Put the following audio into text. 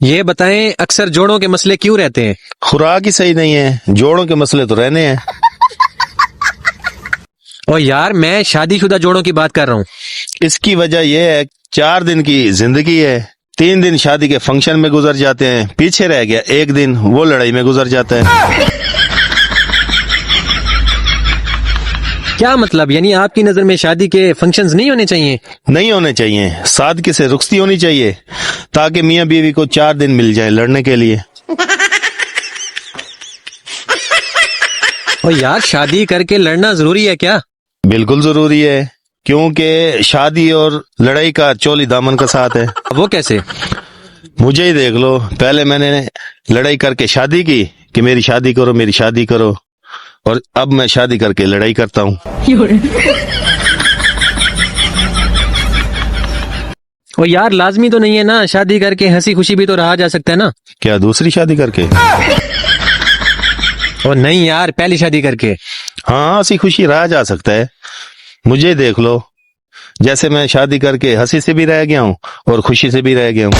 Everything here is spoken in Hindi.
ये बताएं अक्सर जोड़ों के मसले क्यों रहते हैं? खुराक ही सही नहीं है, जोड़ों के मसले तो रहने हैं। और यार मैं शादीशुदा जोड़ों की बात कर रहा हूँ। इसकी वजह यह है 4 दिन की जिंदगी है, 3 दिन शादी के फंक्शन में गुजर जाते हैं, पीछे रह गया 1 दिन, वो लड़ाई में गुजर जाता है। क्या मतलब, यानी आपकी नजर में शादी के फंक्शंस नहीं होने चाहिए? नहीं होने चाहिए, सादगी से रुखसती होनी चाहिए ताकि मियाँ बीवी को 4 दिन मिल जाए लड़ने के लिए। और यार शादी करके लड़ना जरूरी है क्या? बिल्कुल जरूरी है, क्योंकि शादी और लड़ाई का चोली दामन का साथ है। वो कैसे? मुझे ही देख लो, पहले मैंने लड़ाई करके शादी की कि मेरी शादी करो मेरी शादी करो, और अब मैं शादी करके लड़ाई करता हूँ। और यार लाजमी तो नहीं है ना, शादी करके हंसी खुशी भी तो रहा जा सकता है ना? क्या दूसरी शादी करके? और नहीं यार, पहली शादी करके। हाँ, हंसी खुशी रहा जा सकता है। मुझे देख लो, जैसे मैं शादी करके हंसी से भी रह गया हूँ और खुशी से भी रह गया हूँ।